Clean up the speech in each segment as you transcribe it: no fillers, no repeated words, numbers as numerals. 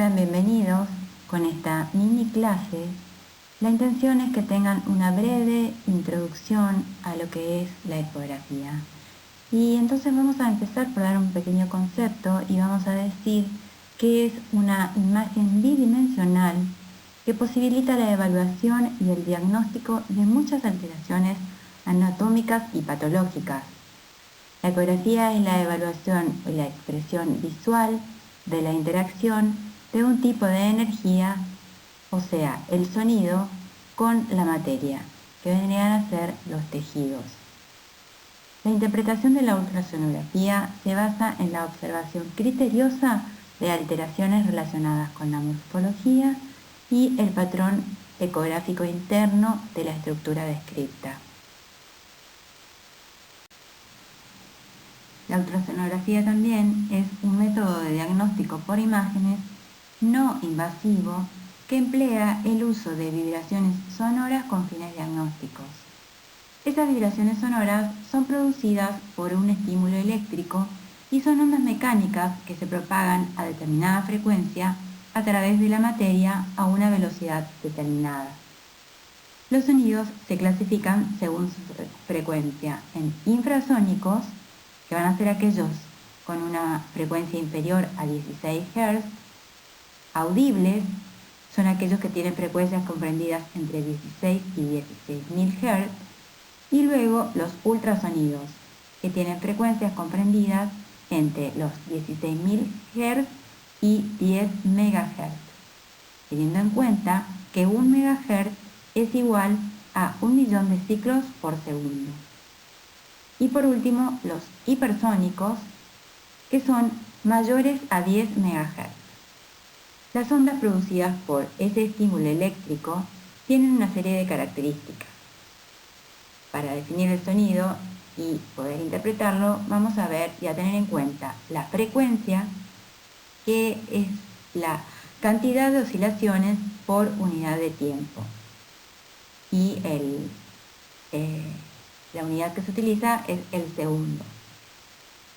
Sean bienvenidos con esta mini clase. La intención es que tengan una breve introducción a lo que es la ecografía. Y entonces vamos a empezar por dar un pequeño concepto y vamos a decir que es una imagen bidimensional que posibilita la evaluación y el diagnóstico de muchas alteraciones anatómicas y patológicas. La ecografía es la evaluación y la expresión visual de la interacción de un tipo de energía, o sea, el sonido, con la materia, que vendrían a ser los tejidos. La interpretación de la ultrasonografía se basa en la observación criteriosa de alteraciones relacionadas con la morfología y el patrón ecográfico interno de la estructura descrita. La ultrasonografía también es un método de diagnóstico por imágenes no invasivo que emplea el uso de vibraciones sonoras con fines diagnósticos. Estas vibraciones sonoras son producidas por un estímulo eléctrico y son ondas mecánicas que se propagan a determinada frecuencia a través de la materia a una velocidad determinada. Los sonidos se clasifican según su frecuencia en infrasónicos, que van a ser aquellos con una frecuencia inferior a 16 Hz, audibles, son aquellos que tienen frecuencias comprendidas entre 16 y 16.000 Hz, y luego los ultrasonidos, que tienen frecuencias comprendidas entre los 16.000 Hz y 10 MHz, teniendo en cuenta que 1 MHz es igual a 1.000.000 de ciclos por segundo. Y por último, los hipersónicos, que son mayores a 10 MHz. Las ondas producidas por ese estímulo eléctrico tienen una serie de características. Para definir el sonido y poder interpretarlo, vamos a ver y a tener en cuenta la frecuencia, que es la cantidad de oscilaciones por unidad de tiempo, y la unidad que se utiliza es el segundo.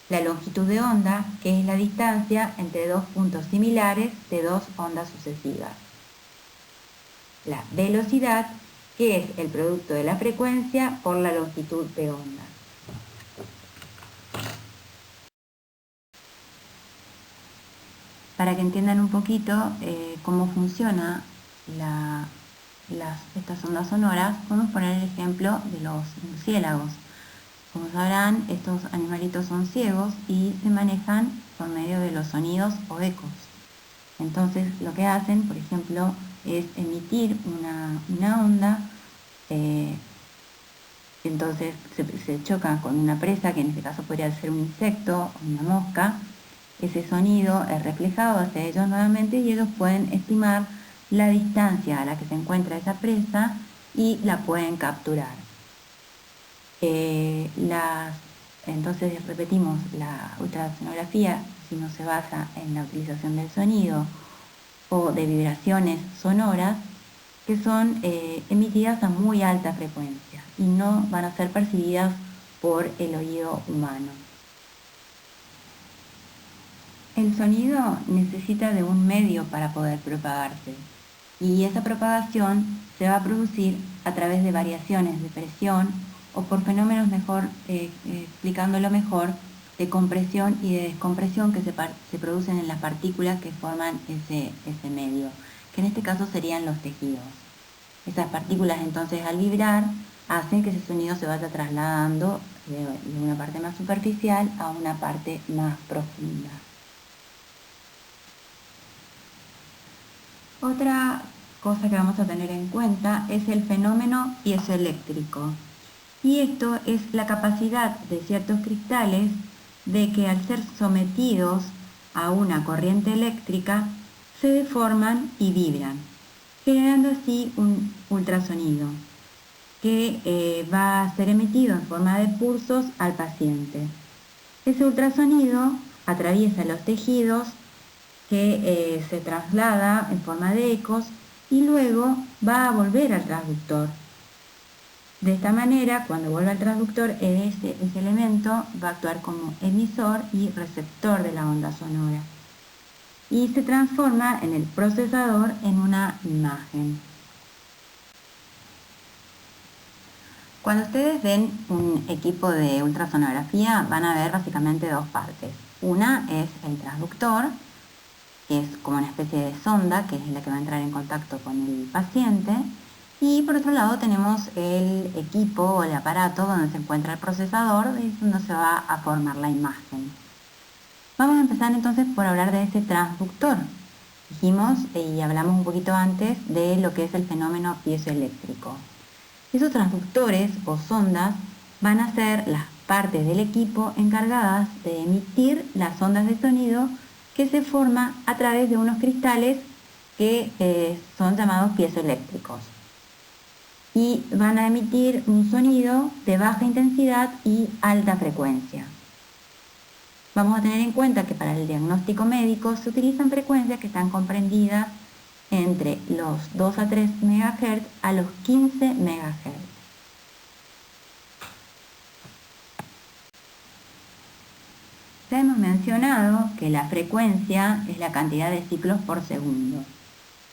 La longitud de onda, que es la distancia entre dos puntos similares de dos ondas sucesivas. La velocidad, que es el producto de la frecuencia por la longitud de onda. Para que entiendan un poquito cómo funciona estas ondas sonoras, podemos poner el ejemplo de los murciélagos. Como sabrán, estos animalitos son ciegos y se manejan por medio de los sonidos o ecos. Entonces, lo que hacen, por ejemplo, es emitir una onda, entonces se chocan con una presa, que en este caso podría ser un insecto o una mosca. Ese sonido es reflejado hacia ellos nuevamente y ellos pueden estimar la distancia a la que se encuentra esa presa y la pueden capturar. Entonces repetimos, la ultrasonografía, si no se basa en la utilización del sonido o de vibraciones sonoras, que son emitidas a muy alta frecuencia y no van a ser percibidas por el oído humano. El sonido necesita de un medio para poder propagarse, y esa propagación se va a producir a través de variaciones de presión o por fenómenos, explicándolo mejor, de compresión y de descompresión que se producen en las partículas que forman ese medio, que en este caso serían los tejidos. Esas partículas entonces, al vibrar, hacen que ese sonido se vaya trasladando de una parte más superficial a una parte más profunda. Otra cosa que vamos a tener en cuenta es el fenómeno piezoeléctrico. Y esto es la capacidad de ciertos cristales de que, al ser sometidos a una corriente eléctrica, se deforman y vibran, generando así un ultrasonido que va a ser emitido en forma de pulsos al paciente. Ese ultrasonido atraviesa los tejidos, que se traslada en forma de ecos y luego va a volver al transductor. De esta manera, cuando vuelve al transductor, ese elemento va a actuar como emisor y receptor de la onda sonora. y se transforma en el procesador en una imagen. Cuando ustedes ven un equipo de ultrasonografía van a ver básicamente dos partes. Una es el transductor, que es como una especie de sonda, que es la que va a entrar en contacto con el paciente. Y por otro lado tenemos el equipo o el aparato donde se encuentra el procesador, es donde se va a formar la imagen. Vamos a empezar entonces por hablar de ese transductor. Dijimos y hablamos un poquito antes de lo que es el fenómeno piezoeléctrico. Esos transductores o sondas van a ser las partes del equipo encargadas de emitir las ondas de sonido que se forman a través de unos cristales que son llamados piezoeléctricos. Y van a emitir un sonido de baja intensidad y alta frecuencia. Vamos a tener en cuenta que para el diagnóstico médico se utilizan frecuencias que están comprendidas entre los 2 a 3 MHz a los 15 MHz. Ya hemos mencionado que la frecuencia es la cantidad de ciclos por segundo.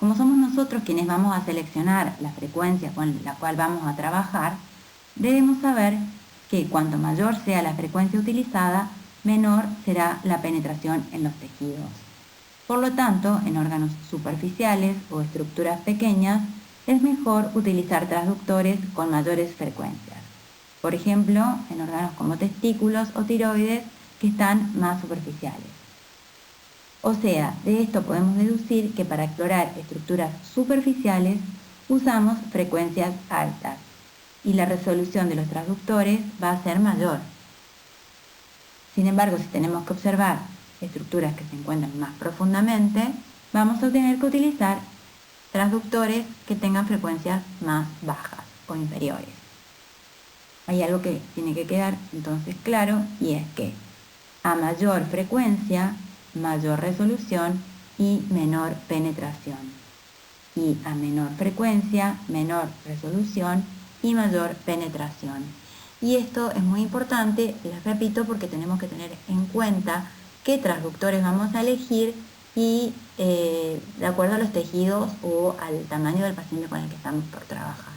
Como somos nosotros quienes vamos a seleccionar la frecuencia con la cual vamos a trabajar, debemos saber que cuanto mayor sea la frecuencia utilizada, menor será la penetración en los tejidos. Por lo tanto, en órganos superficiales o estructuras pequeñas, es mejor utilizar transductores con mayores frecuencias. Por ejemplo, en órganos como testículos o tiroides que están más superficiales. O sea, de esto podemos deducir que para explorar estructuras superficiales usamos frecuencias altas y la resolución de los transductores va a ser mayor. Sin embargo, si tenemos que observar estructuras que se encuentran más profundamente, vamos a tener que utilizar transductores que tengan frecuencias más bajas o inferiores. Hay algo que tiene que quedar entonces claro y es que a mayor frecuencia, mayor resolución y menor penetración. Y a menor frecuencia, menor resolución y mayor penetración. Y esto es muy importante, les repito, porque tenemos que tener en cuenta qué transductores vamos a elegir y de acuerdo a los tejidos o al tamaño del paciente con el que estamos por trabajar.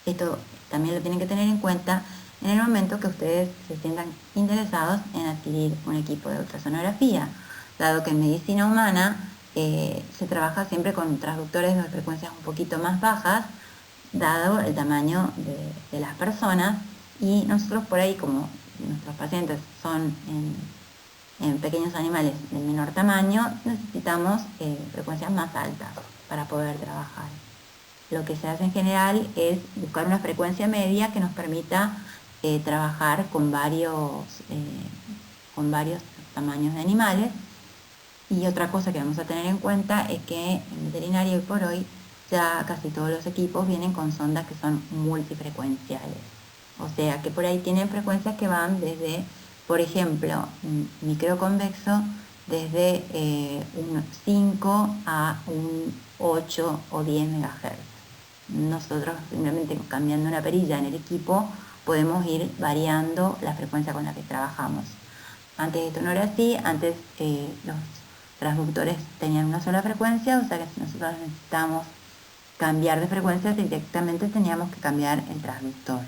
Esto también lo tienen que tener en cuenta en el momento que ustedes se sientan interesados en adquirir un equipo de ultrasonografía, dado que en medicina humana se trabaja siempre con transductores de frecuencias un poquito más bajas, dado el tamaño de las personas, y nosotros por ahí, como nuestros pacientes son en pequeños animales de menor tamaño, necesitamos frecuencias más altas para poder trabajar. Lo que se hace en general es buscar una frecuencia media que nos permita trabajar con varios tamaños de animales. Y otra cosa que vamos a tener en cuenta es que en veterinaria hoy por hoy ya casi todos los equipos vienen con sondas que son multifrecuenciales. O sea que por ahí tienen frecuencias que van desde, por ejemplo, un microconvexo, desde un 5 a un 8 o 10 MHz. Nosotros simplemente cambiando una perilla en el equipo podemos ir variando la frecuencia con la que trabajamos. Antes esto no era así, antes los transductores tenían una sola frecuencia, o sea que si nosotros necesitamos cambiar de frecuencia, directamente teníamos que cambiar el transductor.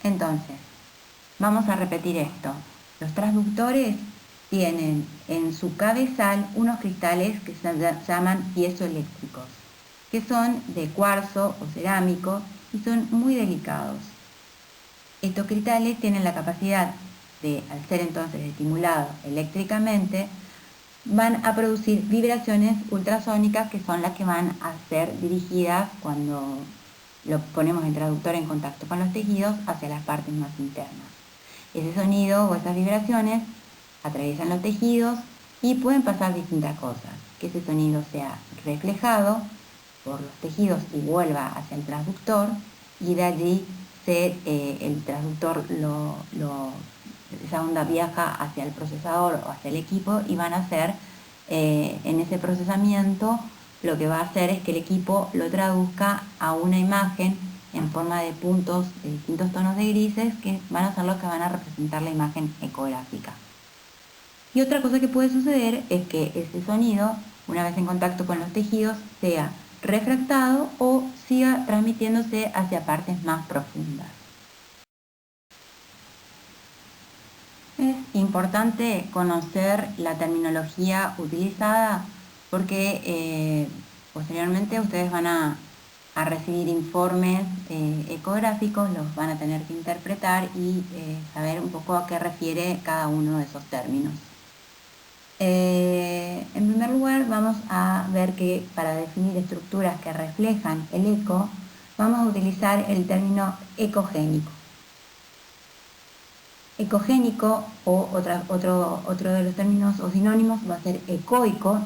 Entonces, vamos a repetir esto. Los transductores tienen en su cabezal unos cristales que se llaman piezoeléctricos, que son de cuarzo o cerámico y son muy delicados. Estos cristales tienen la capacidad de, al ser entonces estimulados eléctricamente, van a producir vibraciones ultrasónicas que son las que van a ser dirigidas cuando lo ponemos el traductor en contacto con los tejidos hacia las partes más internas. Ese sonido o esas vibraciones atraviesan los tejidos y pueden pasar distintas cosas. Que ese sonido sea reflejado por los tejidos y vuelva hacia el transductor, y de allí el transductor esa onda viaja hacia el procesador o hacia el equipo y van a hacer en ese procesamiento lo que va a hacer es que el equipo lo traduzca a una imagen en forma de puntos de distintos tonos de grises que van a ser los que van a representar la imagen ecográfica. Y otra cosa que puede suceder es que ese sonido, una vez en contacto con los tejidos, sea refractado o siga transmitiéndose hacia partes más profundas. Es importante conocer la terminología utilizada porque posteriormente ustedes van a recibir informes ecográficos, los van a tener que interpretar y saber un poco a qué refiere cada uno de esos términos. En primer lugar, vamos a ver que para definir estructuras que reflejan el eco, vamos a utilizar el término ecogénico. Ecogénico o otro de los términos o sinónimos va a ser ecoico,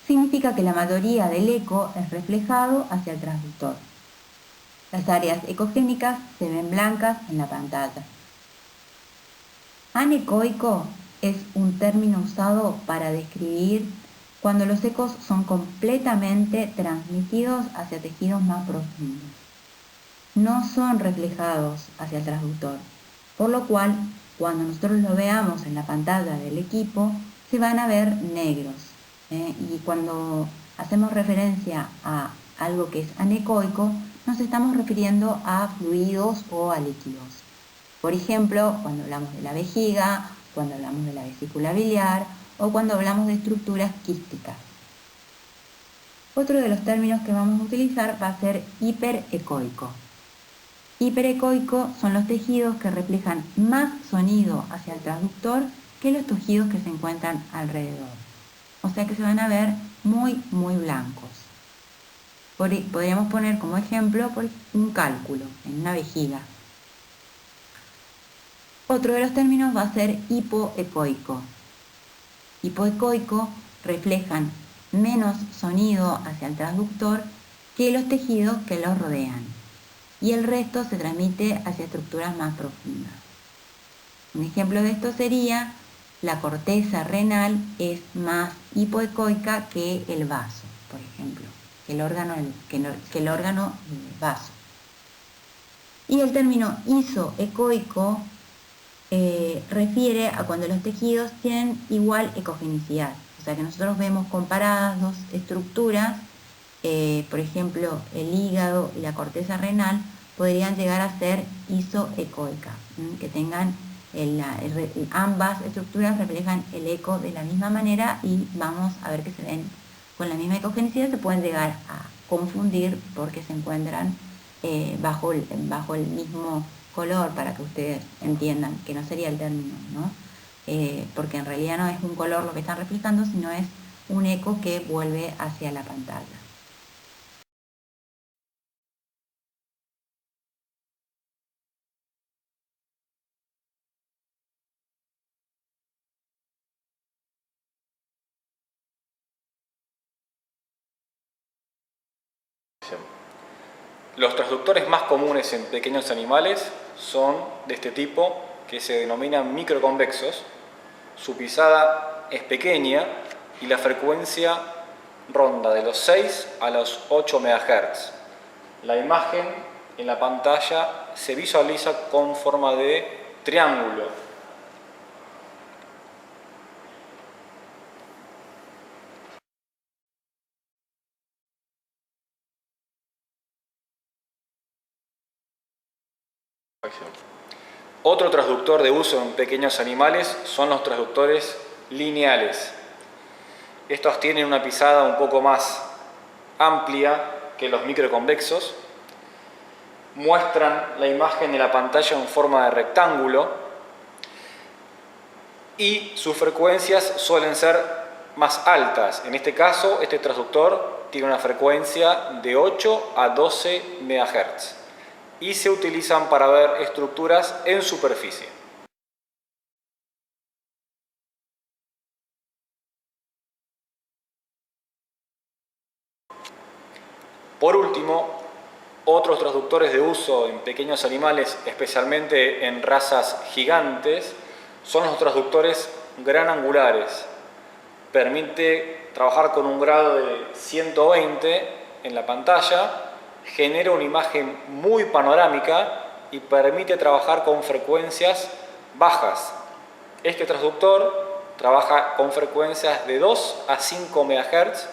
significa que la mayoría del eco es reflejado hacia el transductor. Las áreas ecogénicas se ven blancas en la pantalla. Anecoico es un término usado para describir cuando los ecos son completamente transmitidos hacia tejidos más profundos. No son reflejados hacia el transductor, por lo cual, cuando nosotros lo veamos en la pantalla del equipo, se van a ver negros. Y cuando hacemos referencia a algo que es anecoico, nos estamos refiriendo a fluidos o a líquidos. Por ejemplo, cuando hablamos de la vejiga, cuando hablamos de la vesícula biliar o cuando hablamos de estructuras quísticas. Otro de los términos que vamos a utilizar va a ser hiperecoico. Hiperecoico son los tejidos que reflejan más sonido hacia el transductor que los tejidos que se encuentran alrededor. O sea que se van a ver muy blancos. Podríamos poner como ejemplo un cálculo en una vejiga. Otro de los términos va a ser hipoecoico. Hipoecoico reflejan menos sonido hacia el transductor que los tejidos que los rodean, y el resto se transmite hacia estructuras más profundas. Un ejemplo de esto sería la corteza renal es más hipoecoica que el vaso, por ejemplo, que el órgano vaso. Y el término isoecoico refiere a cuando los tejidos tienen igual ecogenicidad, o sea que nosotros vemos comparadas dos estructuras, por ejemplo el hígado y la corteza renal podrían llegar a ser isoecoicas, que tengan ambas estructuras reflejan el eco de la misma manera y vamos a ver que se ven con la misma ecogenicidad, se pueden llegar a confundir porque se encuentran bajo el mismo color, para que ustedes entiendan que no sería el término, ¿no? Porque en realidad no es un color lo que están reflejando, sino es un eco que vuelve hacia la pantalla. Los transductores más comunes en pequeños animales son de este tipo, que se denominan microconvexos. Su pisada es pequeña y la frecuencia ronda de los 6 a los 8 MHz. La imagen en la pantalla se visualiza con forma de triángulo. Otro transductor de uso en pequeños animales son los transductores lineales. Estos tienen una pisada un poco más amplia que los microconvexos. Muestran la imagen de la pantalla en forma de rectángulo y sus frecuencias suelen ser más altas. En este caso, este transductor tiene una frecuencia de 8 a 12 MHz. Y se utilizan para ver estructuras en superficie. Por último, otros transductores de uso en pequeños animales, especialmente en razas gigantes, son los transductores gran angulares. Permite trabajar con un grado de 120 en la pantalla, genera una imagen muy panorámica y permite trabajar con frecuencias bajas. Este transductor trabaja con frecuencias de 2 a 5 MHz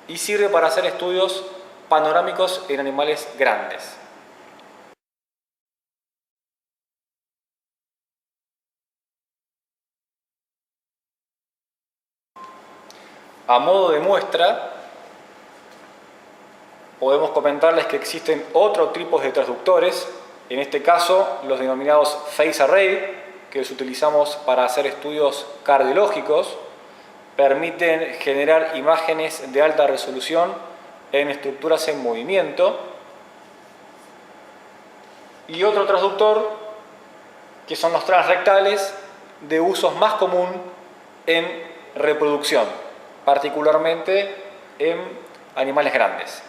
y sirve para hacer estudios panorámicos en animales grandes. A modo de muestra, podemos comentarles que existen otros tipos de transductores, en este caso los denominados phase array, que los utilizamos para hacer estudios cardiológicos, permiten generar imágenes de alta resolución en estructuras en movimiento. Y otro transductor, que son los transrectales, de usos más común en reproducción, particularmente en animales grandes.